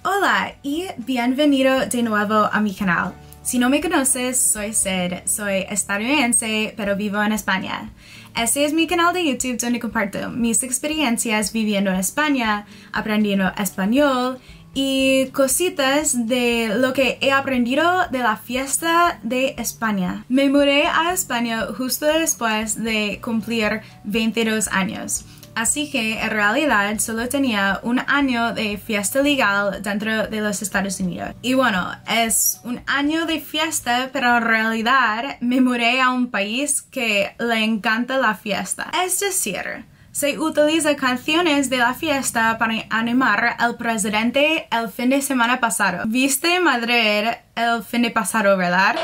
Hola y bienvenido de nuevo a mi canal. Si no me conoces, soy Sid, soy estadounidense pero vivo en España. Este es mi canal de YouTube donde comparto mis experiencias viviendo en España, aprendiendo español y cositas de lo que he aprendido de la fiesta de España. Me mudé a España justo después de cumplir 22 años. Así que en realidad solo tenía un año de fiesta legal dentro de los Estados Unidos. Y bueno, es un año de fiesta, pero en realidad me mudé a un país que le encanta la fiesta. Es decir, se utilizan canciones de la fiesta para animar al presidente el fin de semana pasado. ¿Viste Madrid el fin de pasado, verdad?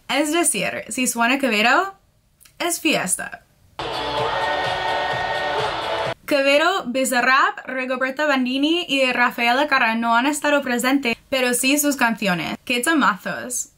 Es decir, si suena Quevedo, es fiesta. Quevedo, Bizarrap, Rigoberta Bandini y Rafaela Carrà no han estado presentes, pero sí sus canciones. ¡Qué tomazos!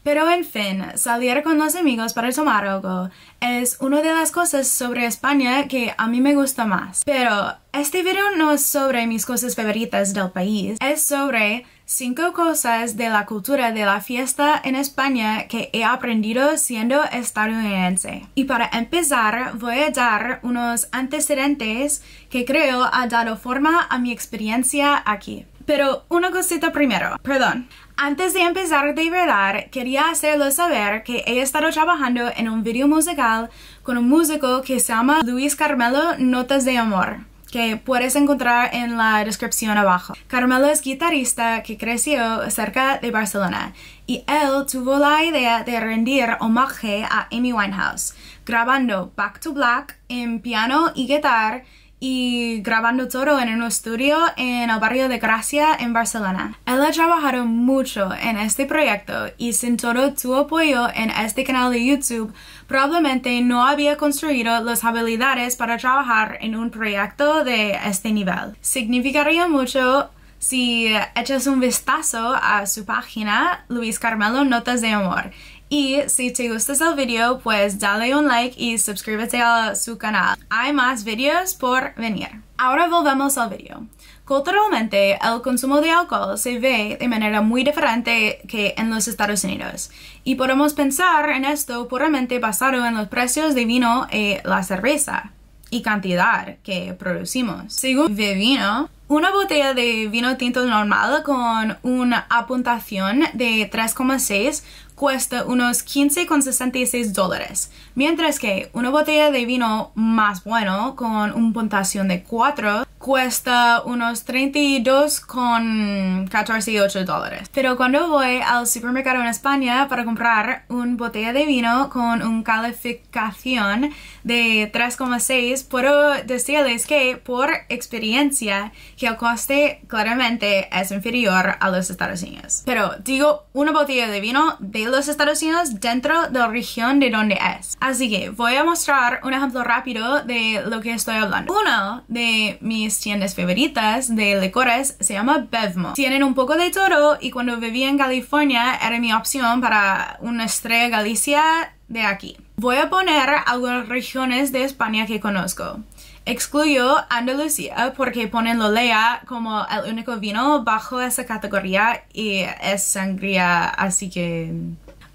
Pero en fin, salir con los amigos para tomar algo es una de las cosas sobre España que a mí me gusta más. Pero este video no es sobre mis cosas favoritas del país, es sobre 5 cosas de la cultura de la fiesta en España que he aprendido siendo estadounidense. Y para empezar, voy a dar unos antecedentes que creo ha dado forma a mi experiencia aquí. Pero una cosita primero, perdón. Antes de empezar de verdad, quería hacerlo saber que he estado trabajando en un video musical con un músico que se llama Luis Carmelo Notas de Amor, que puedes encontrar en la descripción abajo. Carmelo es guitarrista que creció cerca de Barcelona y él tuvo la idea de rendir homenaje a Amy Winehouse, grabando Back to Black en piano y guitarra y grabando todo en un estudio en el barrio de Gracia en Barcelona. Él ha trabajado mucho en este proyecto y sin todo tu apoyo en este canal de YouTube, probablemente no había construido las habilidades para trabajar en un proyecto de este nivel. Significaría mucho si echas un vistazo a su página, Luis Carmelo Notas de Amor. Y si te gusta el video, pues dale un like y suscríbete a su canal. Hay más videos por venir. Ahora volvemos al video. Culturalmente, el consumo de alcohol se ve de manera muy diferente que en los Estados Unidos. Y podemos pensar en esto puramente basado en los precios de vino y la cerveza y cantidad que producimos. Según Vivino, una botella de vino tinto normal con una puntuación de 3,6 cuesta unos $15,66, mientras que una botella de vino más bueno con una puntuación de 4 cuesta unos $32,148. Pero cuando voy al supermercado en España para comprar una botella de vino con una calificación de 3,6, puedo decirles que por experiencia que el coste claramente es inferior a los Estados Unidos. Pero digo una botella de vino de los Estados Unidos dentro de la región de donde es. Así que voy a mostrar un ejemplo rápido de lo que estoy hablando. Una de mis tiendas favoritas de licores se llama Bevmo. Tienen un poco de todo y cuando vivía en California era mi opción para una estrella Galicia de aquí. Voy a poner algunas regiones de España que conozco. Excluyo Andalucía porque ponen Lolea como el único vino bajo esa categoría y es sangría, así que...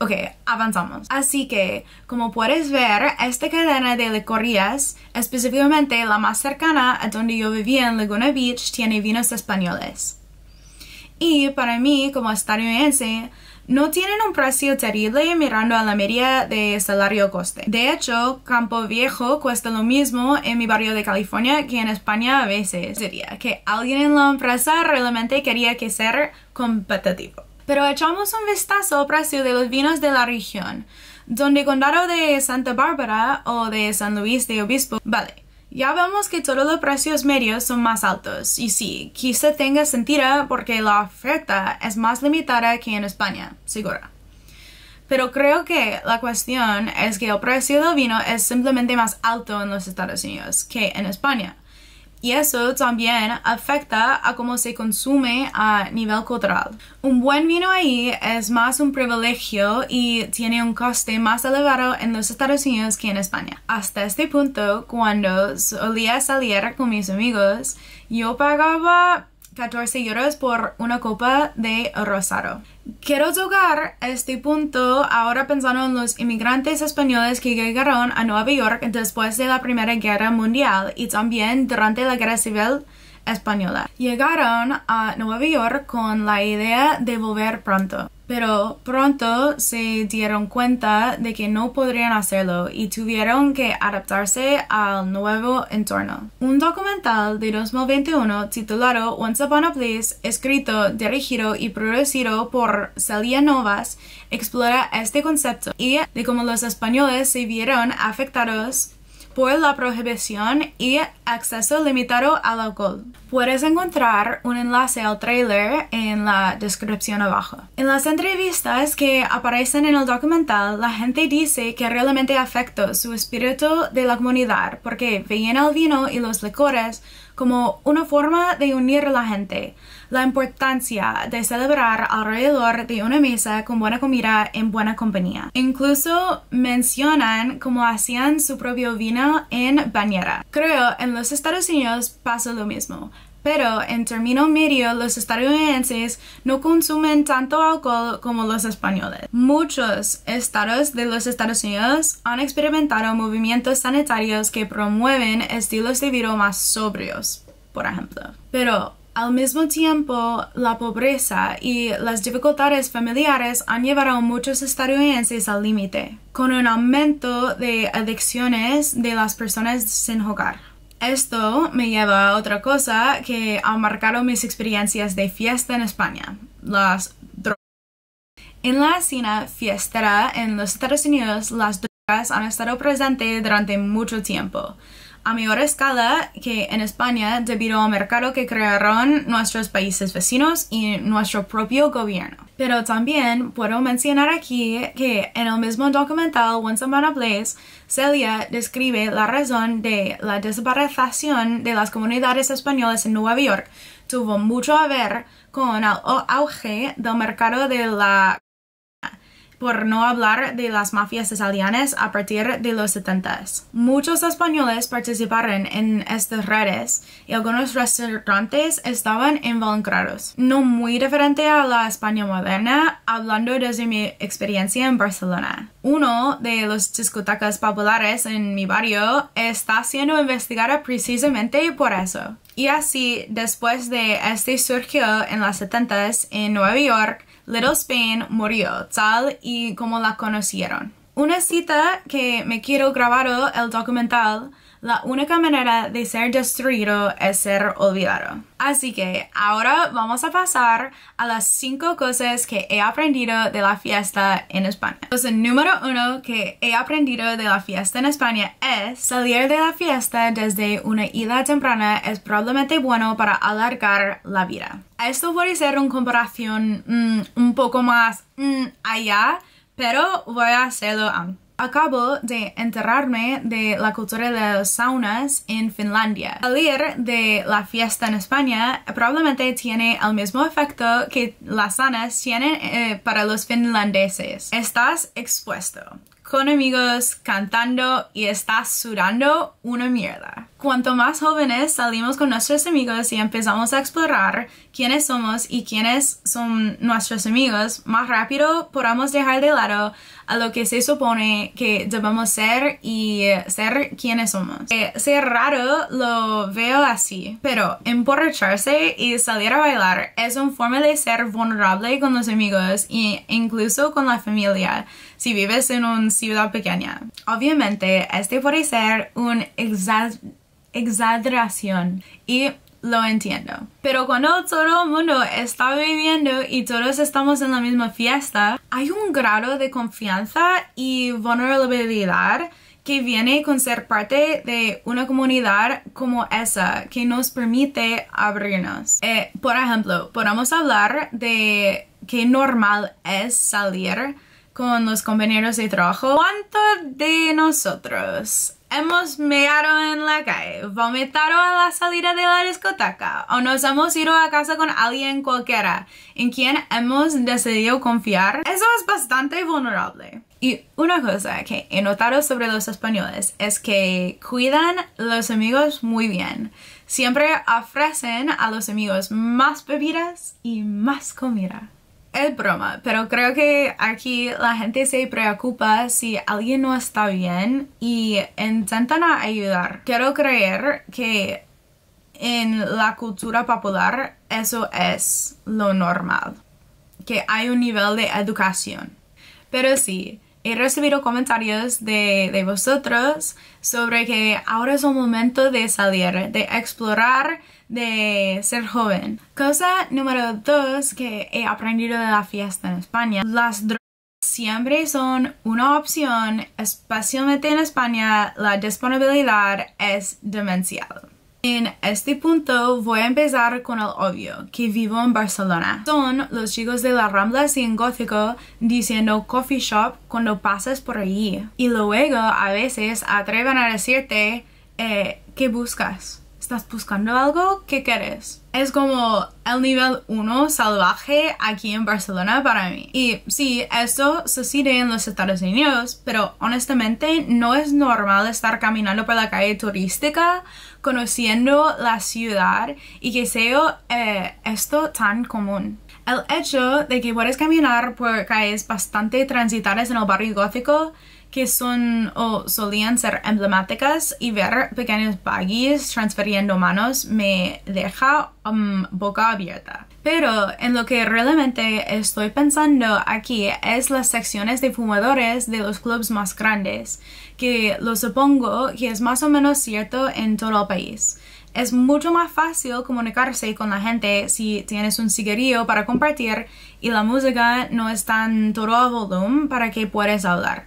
Ok, avanzamos. Así que, como puedes ver, esta cadena de licorías, específicamente la más cercana a donde yo vivía en Laguna Beach, tiene vinos españoles. Y para mí, como estadounidense, no tienen un precio terrible mirando a la media de salario-coste. De hecho, Campo Viejo cuesta lo mismo en mi barrio de California que en España a veces. Diría que alguien en la empresa realmente quería que ser competitivo. Pero echamos un vistazo al precio de los vinos de la región, donde condado de Santa Bárbara o de San Luis de Obispo, vale. Ya vemos que todos los precios medios son más altos, y sí, quizá tenga sentido porque la oferta es más limitada que en España, seguro. Pero creo que la cuestión es que el precio del vino es simplemente más alto en los Estados Unidos que en España. y eso también afecta a cómo se consume a nivel cultural. Un buen vino ahí es más un privilegio y tiene un coste más elevado en los Estados Unidos que en España. Hasta este punto, cuando solía salir con mis amigos, yo pagaba 14 euros por una copa de rosado. Quiero tocar este punto ahora pensando en los inmigrantes españoles que llegaron a Nueva York después de la Primera Guerra Mundial y también durante la Guerra Civil Española. Llegaron a Nueva York con la idea de volver pronto, pero pronto se dieron cuenta de que no podrían hacerlo y tuvieron que adaptarse al nuevo entorno. Un documental de 2021 titulado Once Upon a Place, escrito, dirigido y producido por Celia Novas, explora este concepto y de cómo los españoles se vieron afectados por la prohibición y acceso limitado al alcohol. Puedes encontrar un enlace al trailer en la descripción abajo. En las entrevistas que aparecen en el documental, la gente dice que realmente afectó su espíritu de la comunidad porque veían el vino y los licores como una forma de unir a la gente, la importancia de celebrar alrededor de una mesa con buena comida en buena compañía. Incluso mencionan cómo hacían su propio vino en bañera. Creo en los Estados Unidos pasa lo mismo, pero en término medio los estadounidenses no consumen tanto alcohol como los españoles. Muchos estados de los Estados Unidos han experimentado movimientos sanitarios que promueven estilos de vida más sobrios, por ejemplo. Pero al mismo tiempo, la pobreza y las dificultades familiares han llevado a muchos estadounidenses al límite, con un aumento de adicciones de las personas sin hogar. Esto me lleva a otra cosa que ha marcado mis experiencias de fiesta en España, las drogas. En la escena fiestera en los Estados Unidos, las drogas han estado presentes durante mucho tiempo, a mayor escala que en España debido al mercado que crearon nuestros países vecinos y nuestro propio gobierno. Pero también puedo mencionar aquí que en el mismo documental Once Upon a Place, Celia describe la razón de la desaparecición de las comunidades españolas en Nueva York. Tuvo mucho a ver con el auge del mercado de la por no hablar de las mafias italianas a partir de los 70s. Muchos españoles participaron en estas redes y algunos restaurantes estaban involucrados. No muy diferente a la España moderna, hablando desde mi experiencia en Barcelona. Uno de los discotecas populares en mi barrio está siendo investigada precisamente por eso. Y así, después de este surgió en los 70s en Nueva York, Little Spain murió, tal y como la conocieron. Una cita que me quiero grabado el documental, la única manera de ser destruido es ser olvidado. Así que ahora vamos a pasar a las 5 cosas que he aprendido de la fiesta en España. Cosa número 1 que he aprendido de la fiesta en España es salir de la fiesta desde una ida temprana es probablemente bueno para alargar la vida. Esto puede ser una comparación un poco más allá, pero voy a hacerlo aún. Acabo de enterarme de la cultura de las saunas en Finlandia. Salir de la fiesta en España probablemente tiene el mismo efecto que las saunas tienen para los finlandeses. Estás expuesto, con amigos, cantando y estás sudando una mierda. Cuanto más jóvenes salimos con nuestros amigos y empezamos a explorar quiénes somos y quiénes son nuestros amigos, más rápido podamos dejar de lado a lo que se supone que debemos ser y ser quienes somos. Ser raro lo veo así, pero emborracharse y salir a bailar es una forma de ser vulnerable con los amigos e incluso con la familia si vives en una ciudad pequeña. Obviamente, este puede ser una exageración y lo entiendo. Pero cuando todo el mundo está viviendo y todos estamos en la misma fiesta, hay un grado de confianza y vulnerabilidad que viene con ser parte de una comunidad como esa que nos permite abrirnos. Por ejemplo, podemos hablar de qué normal es salir con los compañeros de trabajo. ¿Cuántos de nosotros hemos meado en la calle, vomitado a la salida de la discoteca o nos hemos ido a casa con alguien cualquiera en quien hemos decidido confiar, eso es bastante vulnerable. Y una cosa que he notado sobre los españoles es que cuidan los amigos muy bien. Siempre ofrecen a los amigos más bebidas y más comida. Es broma, pero creo que aquí la gente se preocupa si alguien no está bien y intentan ayudar. Quiero creer que en la cultura popular eso es lo normal, que hay un nivel de educación. Pero sí, he recibido comentarios de vosotros sobre que ahora es un momento de salir, de explorar, de ser joven. Cosa número 2 que he aprendido de la fiesta en España. Las drogas siempre son una opción, especialmente en España la disponibilidad es demencial. En este punto voy a empezar con el obvio, que vivo en Barcelona. Son los chicos de la Rambla sin gótico diciendo coffee shop cuando pasas por allí. Y luego a veces atreven a decirte, ¿qué buscas? ¿Estás buscando algo? ¿Qué quieres? Es como el nivel 1 salvaje aquí en Barcelona para mí. Y sí, esto sucede en los Estados Unidos, pero honestamente no es normal estar caminando por la calle turística, conociendo la ciudad y que sea esto tan común. El hecho de que puedes caminar por calles bastante transitadas en el barrio gótico que son o solían ser emblemáticas y ver pequeños buggies transfiriendo manos me deja boca abierta. Pero en lo que realmente estoy pensando aquí es las secciones de fumadores de los clubs más grandes, que lo supongo que es más o menos cierto en todo el país. Es mucho más fácil comunicarse con la gente si tienes un cigarrillo para compartir y la música no es tan todo a volumen para que puedas hablar.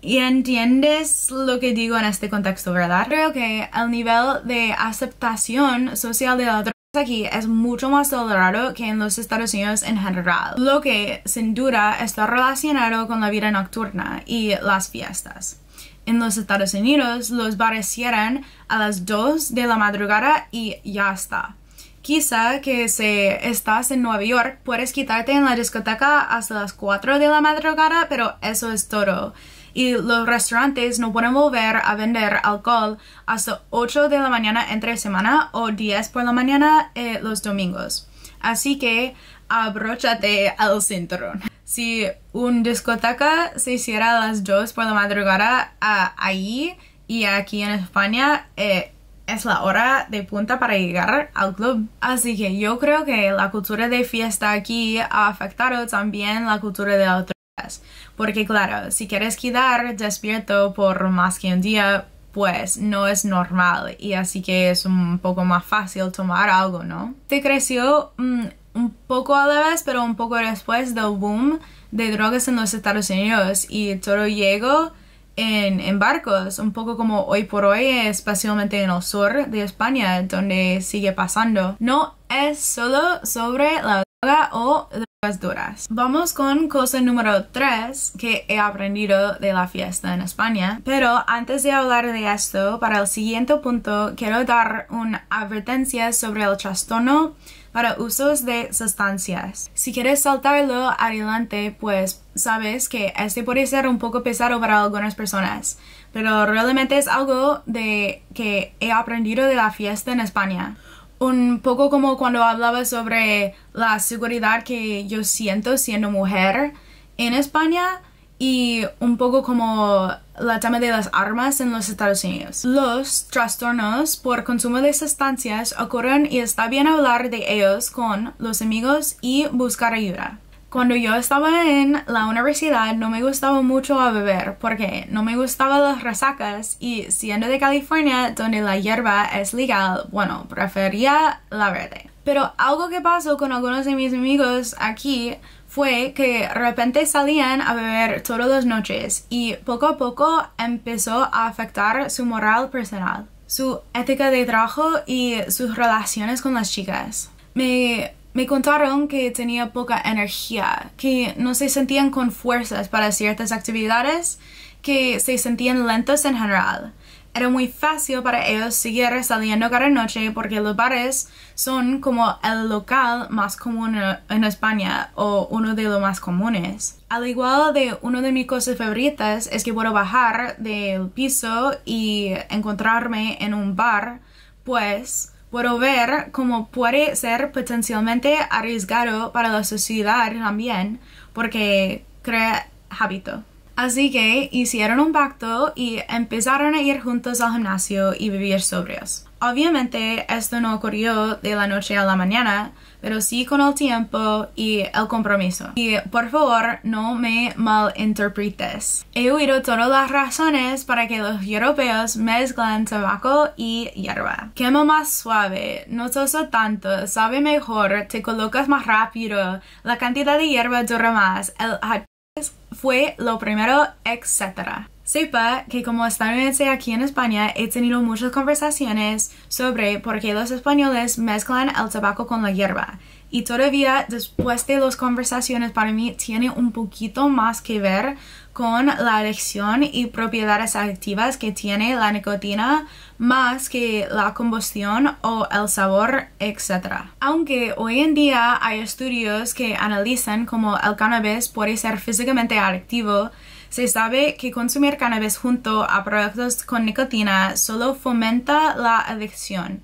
Y entiendes lo que digo en este contexto, ¿verdad? Creo que el nivel de aceptación social de la droga aquí es mucho más tolerado que en los Estados Unidos en general, lo que sin duda está relacionado con la vida nocturna y las fiestas. En los Estados Unidos los bares cierran a las 2 de la madrugada y ya está. Quizá que si estás en Nueva York puedes quitarte en la discoteca hasta las 4 de la madrugada, pero eso es todo. Y los restaurantes no pueden volver a vender alcohol hasta 8 de la mañana entre semana o 10 por la mañana los domingos. Así que abróchate el cinturón. Si una discoteca se cierra a las 2 por la madrugada ahí y aquí en España, es la hora de punta para llegar al club. Así que yo creo que la cultura de fiesta aquí ha afectado también la cultura de las drogas. Porque claro, si quieres quedar despierto por más que un día, pues no es normal. Y así que es un poco más fácil tomar algo, ¿no? Te creció un poco a la vez, pero un poco después del boom de drogas en los Estados Unidos. Y todo llegó en barcos, un poco como hoy por hoy, especialmente en el sur de España, donde sigue pasando. No es solo sobre la droga o drogas duras. Vamos con cosa número 3 que he aprendido de la fiesta en España. Pero antes de hablar de esto, para el siguiente punto quiero dar una advertencia sobre el trastorno para usos de sustancias. Si quieres saltarlo adelante, pues sabes que este puede ser un poco pesado para algunas personas, pero realmente es algo que he aprendido de la fiesta en España. Un poco como cuando hablaba sobre la seguridad que yo siento siendo mujer en España y un poco como el tema de las armas en los Estados Unidos. Los trastornos por consumo de sustancias ocurren y está bien hablar de ellos con los amigos y buscar ayuda. Cuando yo estaba en la universidad no me gustaba mucho a beber porque no me gustaban las resacas y siendo de California donde la hierba es legal, bueno, prefería la verde. Pero algo que pasó con algunos de mis amigos aquí fue que de repente salían a beber todas las noches y poco a poco empezó a afectar su moral personal, su ética de trabajo y sus relaciones con las chicas. Me contaron que tenía poca energía, que no se sentían con fuerzas para ciertas actividades, que se sentían lentos en general. era muy fácil para ellos seguir saliendo cada noche porque los bares son como el local más común en España o uno de los más comunes. Al igual de una de mis cosas favoritas es que puedo bajar del piso y encontrarme en un bar, pues puedo ver cómo puede ser potencialmente arriesgado para la sociedad también, porque crea hábito. Así que hicieron un pacto y empezaron a ir juntos al gimnasio y vivir sobrios. Obviamente esto no ocurrió de la noche a la mañana, pero sí con el tiempo y el compromiso. Y por favor, no me malinterpretes. He oído todas las razones para que los europeos mezclan tabaco y hierba. Quema más suave, no tosa tanto, sabe mejor, te colocas más rápido, la cantidad de hierba dura más, el fue lo primero, etc. Sepa que como estadounidense aquí en España he tenido muchas conversaciones sobre por qué los españoles mezclan el tabaco con la hierba. Y todavía después de las conversaciones para mí tiene un poquito más que ver con la adicción y propiedades adictivas que tiene la nicotina más que la combustión o el sabor, etc. Aunque hoy en día hay estudios que analizan cómo el cannabis puede ser físicamente adictivo, se sabe que consumir cannabis junto a productos con nicotina solo fomenta la adicción.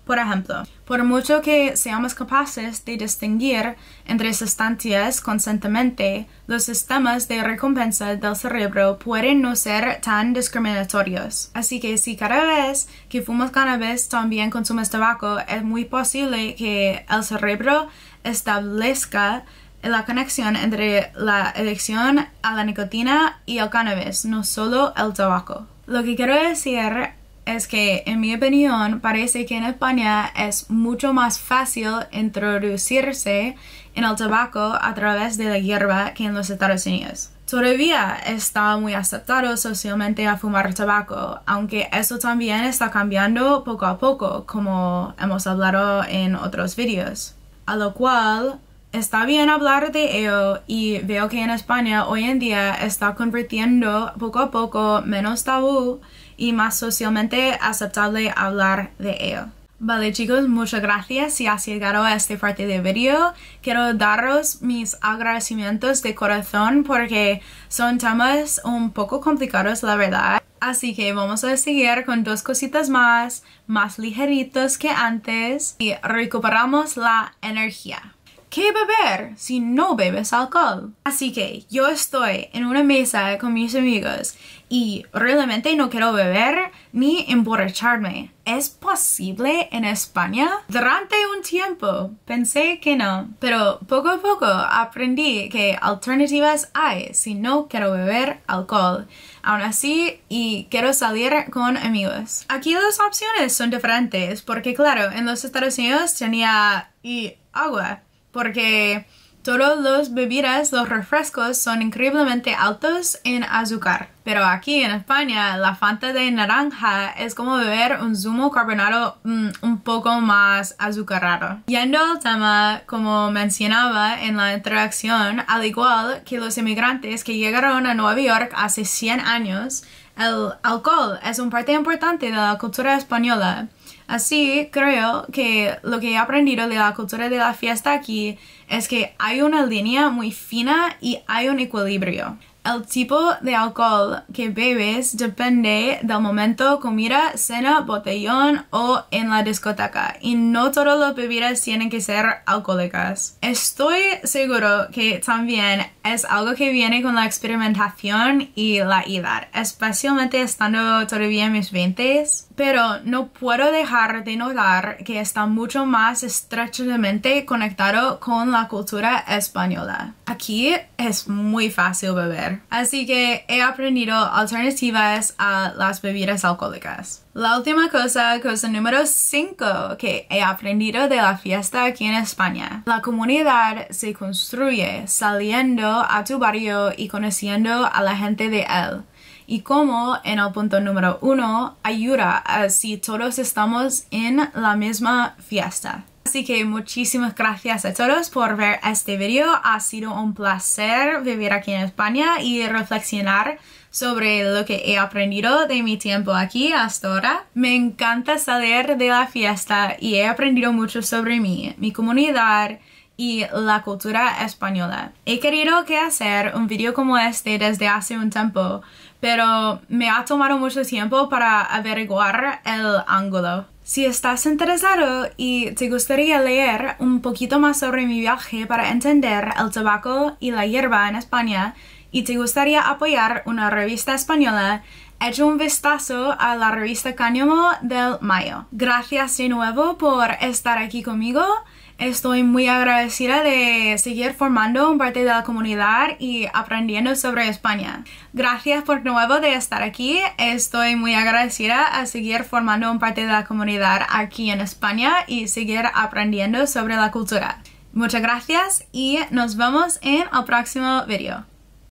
Por ejemplo, por mucho que seamos capaces de distinguir entre sustancias conscientemente, los sistemas de recompensa del cerebro pueden no ser tan discriminatorios. Así que si cada vez que fumas cannabis también consumes tabaco, es muy posible que el cerebro establezca la conexión entre la adicción a la nicotina y el cannabis, no solo el tabaco. Lo que quiero decir es que, en mi opinión, parece que en España es mucho más fácil introducirse en el tabaco a través de la hierba que en los Estados Unidos. Todavía está muy aceptado socialmente a fumar tabaco, aunque eso también está cambiando poco a poco, como hemos hablado en otros vídeos. A lo cual está bien hablar de ello y veo que en España hoy en día está convirtiendo poco a poco menos tabú y más socialmente aceptable hablar de ello. Vale chicos, muchas gracias si has llegado a esta parte del video. Quiero daros mis agradecimientos de corazón porque son temas un poco complicados la verdad. Así que vamos a seguir con dos cositas más ligeritos que antes y recuperamos la energía. ¿Qué beber si no bebes alcohol? Así que yo estoy en una mesa con mis amigos y realmente no quiero beber ni emborracharme. ¿Es posible en España? Durante un tiempo pensé que no, pero poco a poco aprendí que alternativas hay si no quiero beber alcohol. Aún así, y quiero salir con amigos. Aquí las opciones son diferentes porque claro, en los Estados Unidos tenía agua. Porque todas las bebidas, los refrescos son increíblemente altos en azúcar. Pero aquí en España la Fanta de naranja es como beber un zumo carbonado un poco más azucarado. Yendo al tema, como mencionaba en la introducción, al igual que los inmigrantes que llegaron a Nueva York hace 100 años, el alcohol es una parte importante de la cultura española. Así creo que lo que he aprendido de la cultura de la fiesta aquí es que hay una línea muy fina y hay un equilibrio. El tipo de alcohol que bebes depende del momento, comida, cena, botellón o en la discoteca. Y no todas las bebidas tienen que ser alcohólicas. Estoy seguro que también es algo que viene con la experimentación y la edad, especialmente estando todavía en mis 20s. Pero no puedo dejar de notar que está mucho más estrechamente conectado con la cultura española. Aquí es muy fácil beber, así que he aprendido alternativas a las bebidas alcohólicas. La última cosa número 5 que he aprendido de la fiesta aquí en España. La comunidad se construye saliendo a tu barrio y conociendo a la gente de él. Y como en el punto número 1 ayuda a si todos estamos en la misma fiesta. Así que muchísimas gracias a todos por ver este video. Ha sido un placer vivir aquí en España y reflexionar sobre lo que he aprendido de mi tiempo aquí hasta ahora. Me encanta salir de la fiesta y he aprendido mucho sobre mí, mi comunidad y la cultura española. He querido que hacer un video como este desde hace un tiempo, pero me ha tomado mucho tiempo para averiguar el ángulo. Si estás interesado y te gustaría leer un poquito más sobre mi viaje para entender el tabaco y la hierba en España y te gustaría apoyar una revista española, echa un vistazo a la revista Cáñamo del Mayo. Gracias de nuevo por estar aquí conmigo. Estoy muy agradecida de seguir formando parte de la comunidad y aprendiendo sobre España. Gracias por nuevo de estar aquí. Estoy muy agradecida a seguir formando parte de la comunidad aquí en España y seguir aprendiendo sobre la cultura. Muchas gracias y nos vemos en el próximo video.